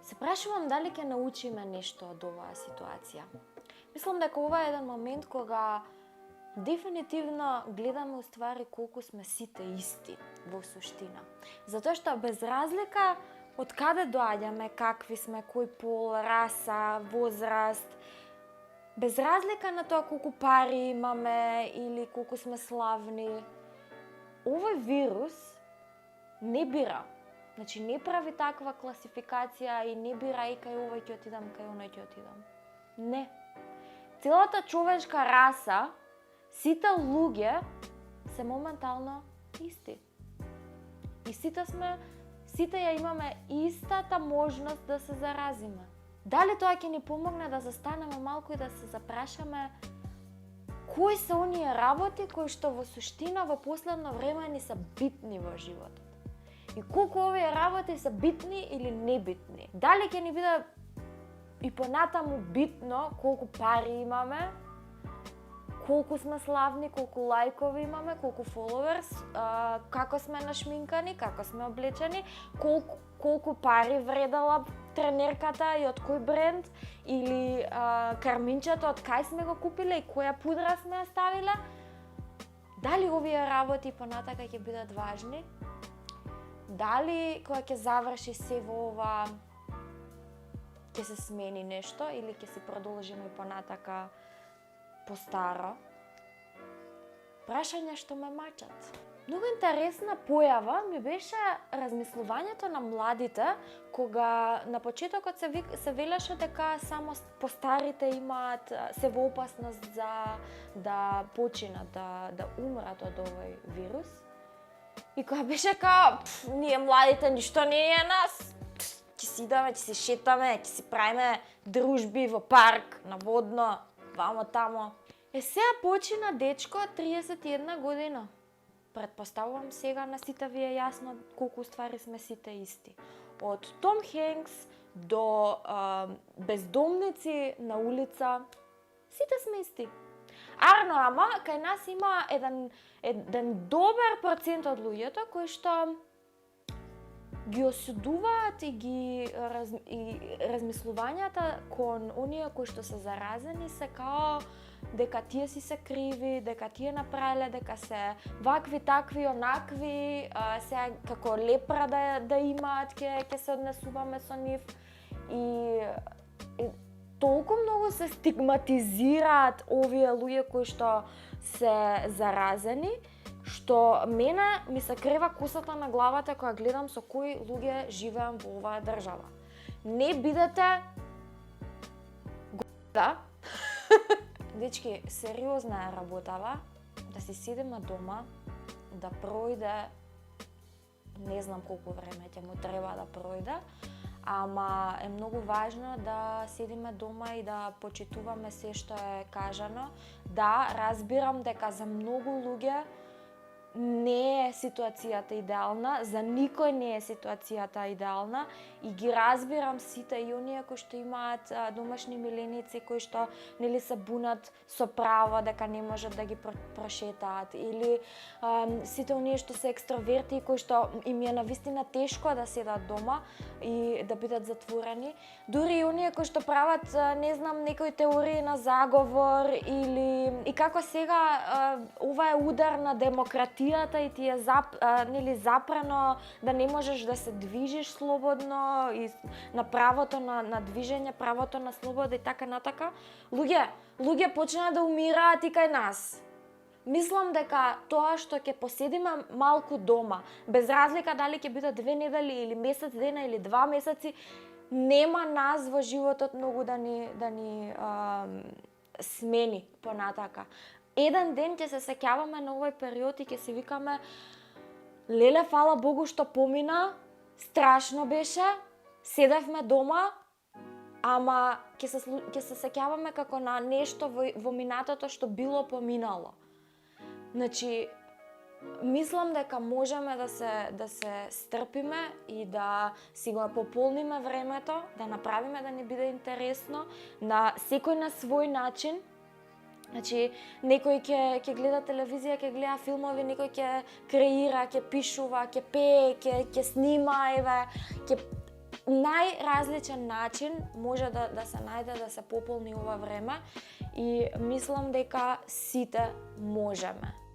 Се прашувам дали ќе научиме нешто од оваа ситуација. Мислам дека ова е еден момент кога дефинитивно гледаме уствари колку сме сите исти во суштина. Затоа што без разлика од каде доаѓаме, какви сме, кој пол, раса, возраст, без разлика на тоа колку пари имаме или колку сме славни, овој вирус не бира. Значи не прави таква класификација и не бира и кај овој ќе отидам, кај оној ќе отидам. Не. Целата човечка раса, сите луѓе се моментално исти. И сите ја имаме истата можност да се заразиме. Дали тоа ќе ни помогне да застанеме малку и да се запрашаме кои се оние работи кои што во суштина во последно време ни се битни во животот? И колку овие работи се битни или небитни? Дали ќе ни биде и понатаму битно колку пари имаме, колку сме славни, колку лајкови имаме, колку фоловерс, како сме нашминкани, како сме облечени, колку пари вредела тренерката и од кој бренд, или карминчето од кај сме го купиле и која пудра сме ја ставиле? Дали овие работи понатака ќе бидат важни? Дали кога ќе заврши се во ова ќе се смени нешто или ќе си продолжиме понатака по старо? Прашања што ме мачат. Многу интересна појава ми беше размислувањето на младите кога на почетокот се велеше дека само постарите имаат се во опасност за да починат, да умрат од овој вирус. И кога беше као, ние младите ништо не е нас, ќе си идаме, ќе си шетаме, ќе си правиме дружби во парк, на водно, вамо тамо. Сега почина дечко од 31 година. Предпоставувам сега на сите ви е јасно колку ствари сме сите исти. Од Том Хенкс до бездомници на улица, сите сме исти. Арно, ама кај нас има еден добар процент од луѓето кои што ги осудуваат и размислувањата кон оние кои што се заразени се као дека тие си се криви, дека тие направиле, дека се вакви, такви, онакви, сега како лепра да имаат, ќе се однесуваме со нив. И толку многу се стигматизираат овие луѓе кои што се заразени, што мене ми се крева косата на главата кога гледам со кои луѓе живеам во оваа држава. Не бидете года. Дечки, сериозна е работава, да си седиме дома, да пројде, не знам колку време ќе му треба да пројде, ама е многу важно да седиме дома и да почитуваме се што е кажано. Да, разбирам дека за многу луѓе не е ситуацијата идеална, за никој не е ситуацијата идеална и ги разбирам сите и оние кои што имаат домашни миленици кои што нели се бунат со право дека не можат да ги прошетаат или сите оние што се екстроверти кои што им е навистина тешко да седат дома и да бидат затворени, дури и оние кои што прават не знам некои теории на заговор или и како сега ова е удар на демократија и ти е запрено да не можеш да се движиш слободно и на правото на движење, правото на слобода и така натака. Луѓе почнаа да умираат и кај нас. Мислам дека тоа што ќе поседиме малку дома, без разлика дали ќе биде 2 недели или месец дена или 2 месеци, нема нас во животот многу да ни смени понатака. Еден ден ќе се сеќаваме на овој период и ќе си викаме леле, фала Богу што помина, страшно беше, седевме дома, ама ќе се сеќаваме како на нешто во минатото што било поминало. Значи, мислам дека можеме да се стрпиме и да си го пополниме времето, да направиме да ни биде интересно, на секој на свој начин. Значи, некој ќе гледа телевизија, ќе гледа филмови, некој ќе креира, ќе пишува, ќе пее, ќе снима, еве, најразличен начин може да се најде да се пополни ова време и мислам дека сите можеме.